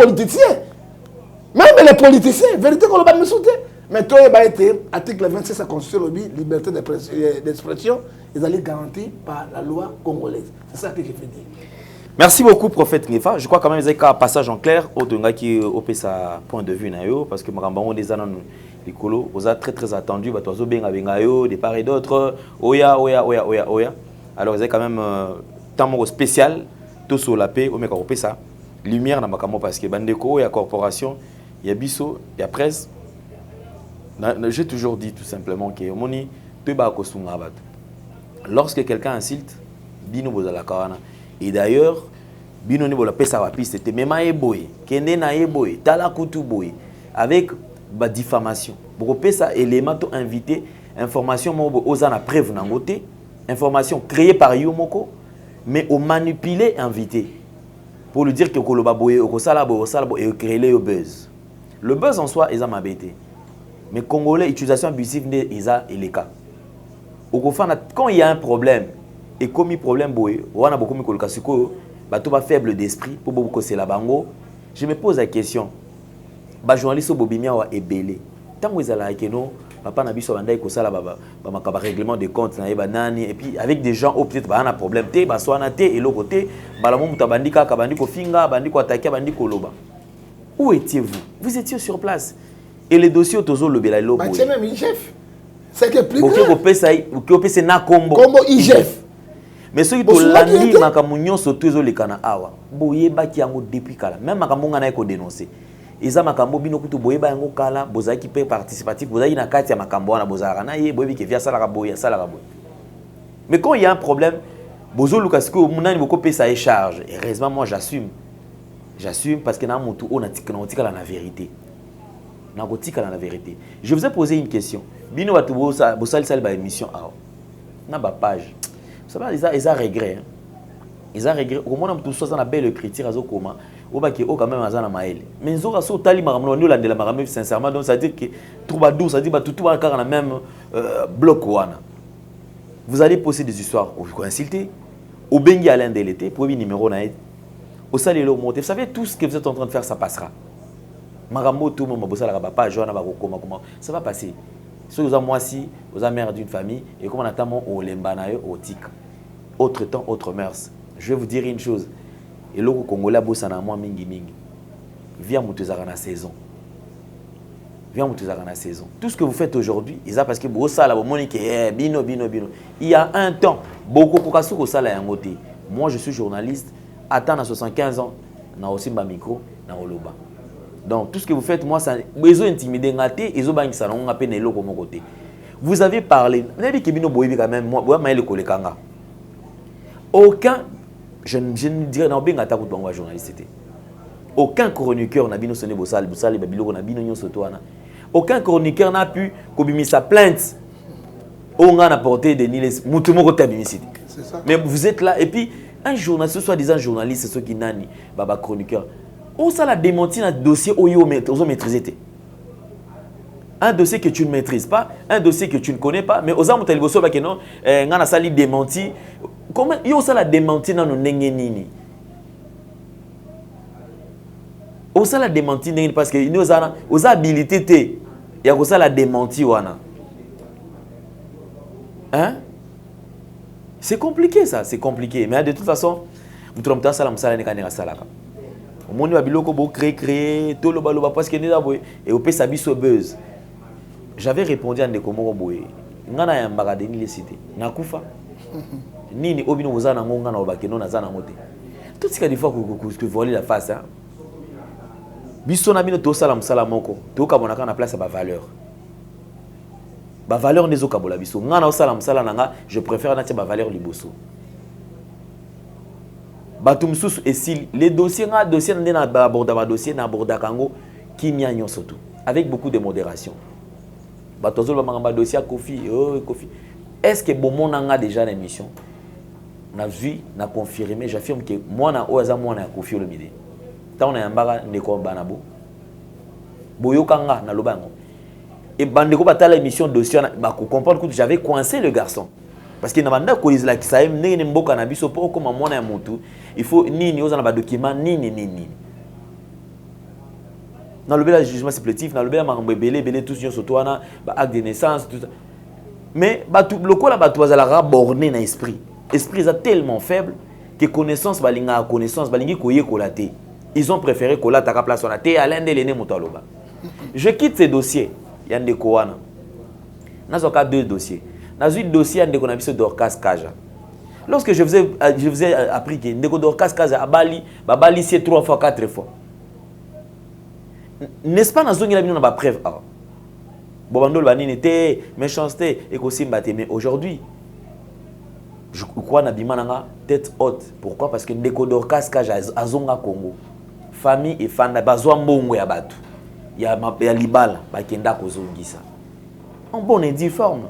politiciens vérité ko lo ba musu te mais toi il a été article 26 de la Constitution liberté d'expression ils allaient garantis par la loi congolaise c'est ça que je veux dire. Merci beaucoup prophète Ngefa. Je crois quand même que un passage en clair au Tonga qui opé sa point de vue parce que Marambango des années les colos vous a très attendu bah toi benga bengayo des part et d'autres oya alors ils ont quand même temps spécial tout sur la paix au mec opé ça lumière na makamo parce que bandeko ya corporation ya biso ya presse j'ai toujours dit tout simplement que moni te ba ko sunga bato lorsque quelqu'un insulte bino bozala kawana. Et d'ailleurs, bino ni bola pesa wa piste c'était même eboy kende na eboy tala kutu boy avec ba diffamation boko pesa élément to invité information mo oza na preuve na ngote information créée par yo moko mais au manipuler invité pour lui dire que koloba boy ko sala boy et créer le buzz. Le buzz en soi est mabete mais congolais utilisation abusive de isa et les cas quand il y a un problème et comme il problème boy on a beaucoup de kasiko bato ba faible d'esprit pour beaucoup c'est la bango je me pose la question ba journaliste bobimia wa ebele tango ezala keno papa na biso bandai ko sala ba makaba règlement de compte na yeba nani et puis avec des gens peut-être ba na problème te ba soana te et l'autre côté bala mo muta bandika ka bandiko finga bandiko attaquer bandiko loba. Où étiez-vous? Vous étiez sur place et les dossiers tozo lobela lobo bah tiens même IGF c'est que plus grave OK c'est na combo IGF. Mais ceux qui ont landi makamunyo sotezo le kana awa boyeba ki yango depuis kala même makamunga na ko dénoncer eza makambo bino kutu boyeba yango kala bozaki pe participatif bozaki na kati ya makambo wana bozaka na ye boyebi ke via sala ka boya mais quand il y a un problème bozo lukas ko munani boko pesa et charge et heureusement moi j'assume parce que na mutu on a tikala na vérité na kotikala na vérité. Je vous ai posé une question bino batu bosali sali ba émission awa na ba page. Ça va, ils ont regret. Ils ont regret. Au moins, tout ça, on a belle critique à Zokoma. On va qu'il y ait quand même un zana maël. Mais ils ont aussi tali maramno nous la de la maramé sincèrement donc ça veut dire que troubadour ça dit bah tout va car dans le même bloc wana. Vous allez poser des histoires au insulter au bengi Alain Délété pour numéro naïd. Au salé le monter. Vous savez tout ce que vous êtes en train de faire ça passera. makambo tout monde bossa la papa joana ba kokoma comment ça va passer. Si vous avez moi si vous avez mère d'une famille et comment notamment au lembana yo au tika. Autre temps, autre mœurs. Je vais vous dire une chose. Et le Congolais bossa na moi mingi mingi. Viens moutezara na saison. Viens moutezara na saison. Tout ce que vous faites aujourd'hui, ils parce que bossa la monique bino. Il y a un temps, beaucoup kokasu ko sala yangote. Moi je suis journaliste, attends à 75 ans, na aussi ma micro, na oloba. Donc tout ce que vous faites, moi ça besoin intimider ngate, ils ont bangi ça on appelle nelo comme côté. Vous avez parlé, n'avez que bino boyebi quand même, moi maël kolekanga. Aucun, je ne dirais pas bien attaque ou journaliste. Aucun chroniqueur n'a bino sonné bossal babilo na bino nyon sotoana. Aucun chroniqueur n'a pu kobimi sa plainte. On a apporté des niles mutumo tabimicide. C'est ça. Mais vous êtes là et puis un journaliste, soit disant journaliste, ceux qui nani baba chroniqueur. On ça la démenti dans dossier oyo maîtriser. Un dossier que tu ne maîtrises pas, un dossier que tu ne connais pas, mais aux amours teleboso ba que non, ngana sali démenti. Comment yo ça la démenti dans nos nini? On ça la démenti nini parce que nous aux habilités té, y a ça la démenti wana. Hein? C'est compliqué ça, c'est compliqué. Mais de toute façon, vous trompez ça la msala nekana salaka. Au monde va biloko bo créer tout le baloba parce que nida boy et au pesa biso buzz. J'avais répondu à Ndekomoko boy. Ngana ya mbaka deni les cité. Nakufa. Nini obino ozana ngonga na obakeno na zana mote. Tout ce qu'il des fois que voler la face hein. Biso na bino to sala msala moko. To ka bonaka na place ba valeur. Ba valeur nezo kabola biso. Ngana osala msala nanga, je préfère na tia ba valeur liboso. Batumsusu et si les dossiers na dossier na aborda ba dossier na aborda kango kimia nyonso tout avec beaucoup de modération. Batozo ba mangamba dossier Kofi, Kofi. Est-ce que bon mon a déjà l'émission? Na vu, na confirmé, j'affirme que moi na oza moi na Kofi le midi. Ta on a mbaka ndeko banabo. Boyokanga na lobango. Et bandeko batala émission dossier ba ko comprendre que j'avais coincé le garçon. Parce qu'il n'a pas de quoi qui ça aime ne mboka na biso pour comme moi na mutu. Il faut nini oza na ba document nini. Dans le bel jugement supplétif, dans le bel belé tous sur toi na ba acte de naissance tout ça. Mais tout le quoi là ba toi la borné na esprit. Esprit est tellement faible que connaissance balinga connaissance balingi koye kolaté. Ils ont préféré kolata ka place on a té Alain Delene mutaloba. Je quitte ces dossiers. Yande koana. Nazoka deux dossiers. Dans un dossier ndeko na biso Dorcas Kaja. Lorsque je vous ai appris que ndeko Dorcas Kaja a bali c'est 3 fois 4 fois. N'est-ce pas dans zone la bino na ba preuve ah. Bobandol banini té méchanceté et kosimba té mais aujourd'hui je crois na bimananga tête haute. Pourquoi? Parce que ndeko Dorcas Kaja azonga Congo. Famille et fanda bazwa mbongo ya batu. Ya libala bakenda kozongisa. En bonne et due forme.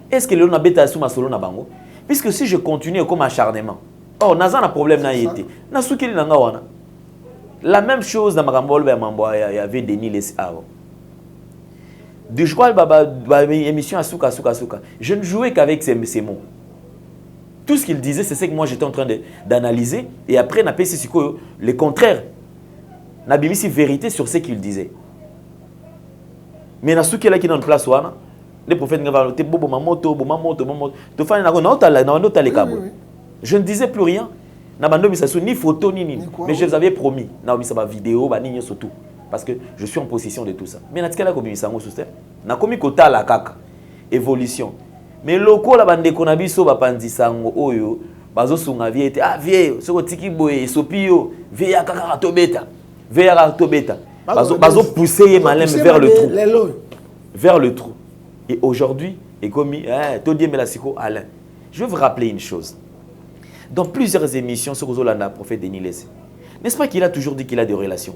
Est-ce que le na beta sous ma solo na bango? Puisque si je continue comme acharnement, oh naza na problème na yete. Na soukeli na nga wana. La même chose dans Makambol il y avait Denis Les Aro. Je crois que l'émission à Souka. Je ne jouais qu'avec ces mots. Tout ce qu'il disait, c'est ce que moi j'étais en train d'analyser. Et après, on a passé sur le contraire. On a mis vérité sur ce qu'il disait. Mais dans qui est dans place, les prophètes je ne disais plus rien. Ni photo, ni. Mais je vous avais promis. Na vidéo, surtout. Parce que je suis en possession de tout ça. Mais na komi kota la kaka. Évolution. Mais loko la bande konabiso bapandi sango oyo bazo sunga viete ah vie soko tiki boye sopio vie ya kaka tobeta vie ya tobeta bazo pousser malem vers le trou vers le trou. Et aujourd'hui et comme todie melasiko Alain, je vais vous rappeler une chose. Dans plusieurs émissions sur Zolanda prophète Denis Lessé, n'est-ce pas qu'il a toujours dit qu'il a des relations?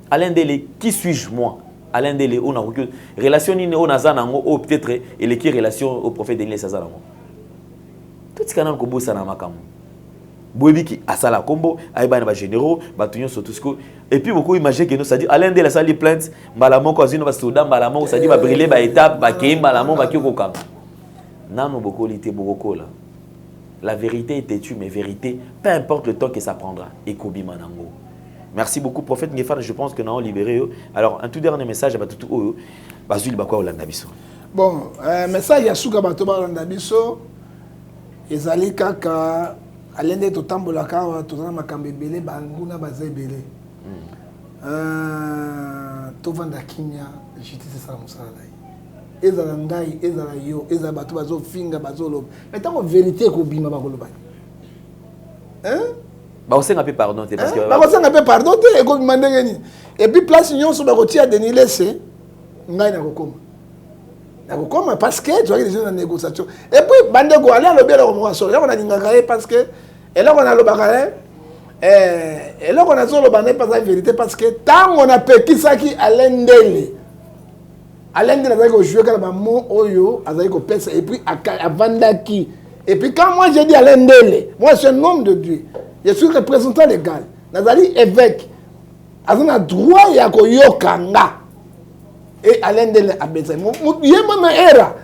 Alain Dele, qui suis-je moi? Alain Dele, on a aucune relation on a zanango ou peut-être il est qui relation au prophète Denis Lessé zanango. Tout ce qu'on a comme ça na makamu. Boyebi qui asala combo, aïba na généraux, batunyo sur tout ce que et puis beaucoup imaginer que nous ça dit Alain Dele ça dit plainte, balamon ko azino ba soudan balamon ça dit ba brûler ba étape ba keim balamon ba kyoko kam. Nano beaucoup lité beaucoup là. La vérité est têtue, mais vérité, peu importe le temps que ça prendra. Et Kobi Manango. Merci beaucoup, prophète Ngefan. Je pense que nous avons libéré. Alors, un tout dernier message à Batutu Bazuli Bakwa Olandabiso. Bon, message à Souka Batoba Olandabiso. Ezali kaka alende to tambolaka to na makambe belé banguna bazé belé. To vanda kinya justice ça musala. Ezala ngai, ezala yo, ezala bato bazo finga bazo loba. Mais tant que vérité ko bima ba koloba. Hein? Ba osenga pe pardon parce que ba osenga pe pardon te ko bima ndenge ni. Et puis place nyon so ba ko tia Denis laisser ngai na kokoma. D'accord, parce que tu as des gens dans la négociation. Et puis, Bandego, allez à l'objet de la conversation. Là, on a dit parce que, et là, on a le bagarre, et là, on a dit le bagarre, parce que la vérité, parce que tant on a péqué ça qui à l'endele, à l'endele, on a joué comme un mot, oyo, on a pèse, et puis à Vandaki. Et puis, quand moi j'ai dit à l'endele, moi, je suis un homme de Dieu, je suis représentant légal, Nazali évêque, on a droit à Koyokanga. Et Alain Dele a besoin. Il y a même era,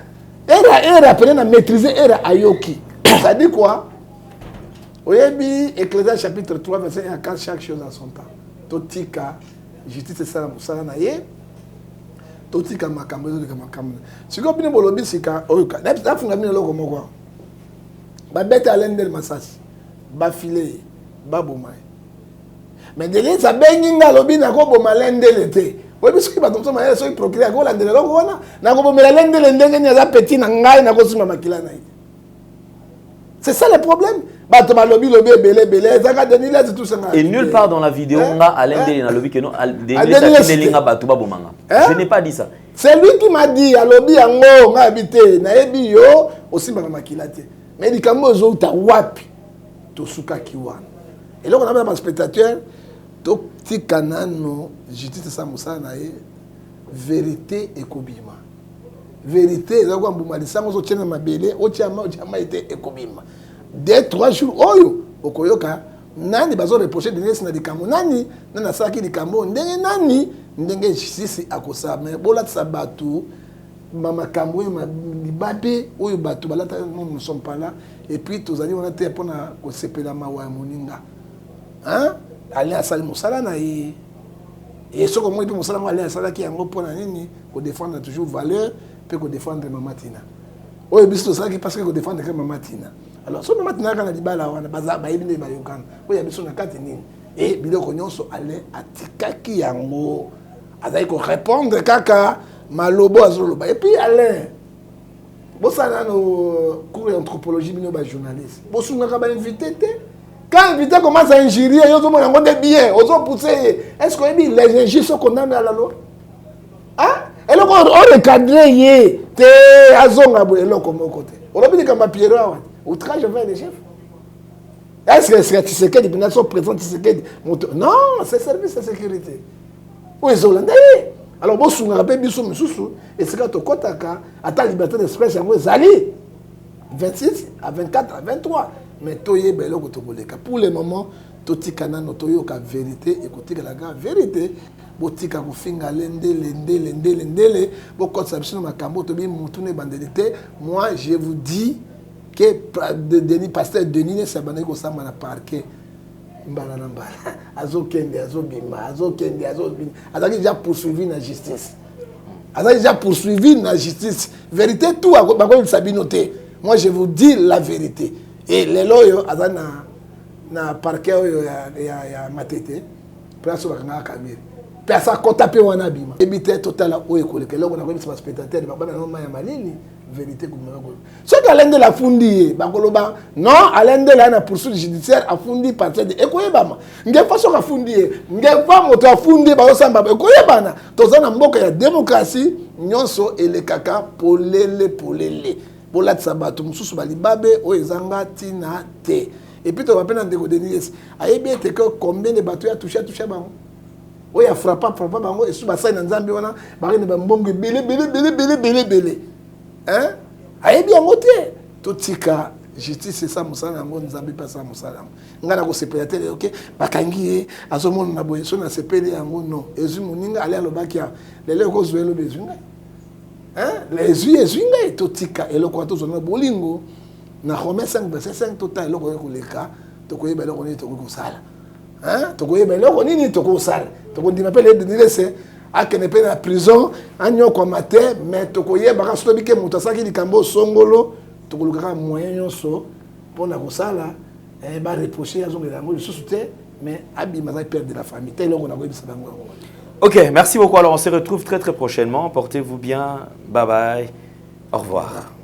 peut-être maîtriser era ayoki. Ça dit quoi? Oyebi, Ecclésiaste chapitre 3, verset 1 à 4, chaque chose à son temps. Totika, justice c'est ça, musala na ye. Totika makambo, makambo. Si vous avez un lobby, c'est qu'à Oyuka. N'a pas de loko moko. Ba bête Alain Dele massage. Ba filet, ba bomai. Mais délai, ça benginga lobby na ko bomalen Dele te. Oui, parce que tu as dit que tu as dit que tu as dit que c'est ça le problème. Et nulle part dans la vidéo, on a Alain Dele dans le lobby que non, je n'ai pas dit ça. C'est lui qui m'a dit à lobby on a habité na ebi yo aussi makilate. Mais il dit que zo ta wapi to suka kiwana. Et là on a un spectateur Ti kanano justice ça musala na ye vérité ekobima vérité za kwa mbumalisa ngozo tshena mabele otiama ite ekobima 2-3 jours oyo okoyoka nani bazo reprocher Denis na likambo nani nana saki likambo ndenge justice akosa mais bola tsabatu mama kambo ma libabe oyo batu balata nous ne sommes pas là et puis tozali on a été pour na ko sepela mawa moninga hein. Aller à Salim Moussala et ce que moi je Moussala aller à Salah qui est un gros point nini pour défendre toujours valeur puis pour défendre Mamatina. Oh et biso ça qui parce que pour défendre Mamatina. Alors so Mamatina kana dibala wana baza ba ibine ba yokana. Oh ya biso na kati nini et biloko nyonso aller atikaki yango azali ko répondre kaka malobo azoloba et puis Alain bosana no cours d'anthropologie bino ba journaliste. Bosunaka ba invité te. Quand l'invité commence à injurier, il y a des biens, ils ont poussé. Est-ce qu'on dit les injures sont condamnées à la loi? Hein? Et là, on recadre, t'es à Zonga, et là, comme côté. On a dit que ma pierre, outrage vers les chefs. Est-ce que c'est Tshisekedi, les nations présentes Tshisekedi? Non, c'est service de sécurité. Où ils ont l'endé. Alors, bon, si on rappelle Bissou, et c'est quand tu as ta liberté d'expression, Zali, 26 à 24 à 23. Mais toye belo kotoboleka pour le moment totika na notoyo ka vérité écoutez la vérité botika ko finga lende bo ko sabisino makambo to bi mutune bandelité moi je vous dis que Denis pasteur Denis ne sabana ko samba na parquet mbala na mbala azokende azobima azaki déjà poursuivi na justice vérité tout ba ko sabinoté moi je vous dis la vérité. Et les loyaux, na parquet ya matete, place au Kamiri. Personne quand tapé wana bima. Ebité total o ekoleke. Là on a connu ce spectateur, ba na ma ya malini, vérité comme na golo. Ce qu'Alain de la fundi, ba koloba, non, Alain de la na poursuite judiciaire a fundi partir de ekoyebama. Nge façon ka fundi, nge va moto a fundi ba osamba ekoyebana. Tozana mboka ya démocratie, nyonso et le kaka polele. Bola tsabatu mususu balibabe o ezanga tina te. Et puis tu vas peine ndeko Denis. Ayebi ete que combien de bateaux a touché bango. O ya frappa bango et sous basai na Nzambe wana ba ne ba mbongo belé. Hein? Ayebi angote. Totika justice c'est ça musala ngo Nzambe pas ça musala. Ngana ko sepelateur OK bakangi azomona na boyeso na sepeli yango non. Ezu muninga ali alobakia lele ko zuelo bezunga. Hein? Les yeux et totika et le quarto zona bolingo na Romains 5 verset 5 total le ko leka to ko yeba le ko ni to ko sala hein tokoyeba eloko nini tokosala tokondima mpe ledenilese akende mpe na prison anyokoma te mais tokoyebaka so tobike moto asalaki likambo songolo tokolukaka moyen nyonso mpona kosala bareproche azongela yango lisusu te mais abima aza père de la famille te eloko nakoyebisa bango yango. Ok, merci beaucoup. Alors on se retrouve très très prochainement. Portez-vous bien. Bye bye. Au revoir.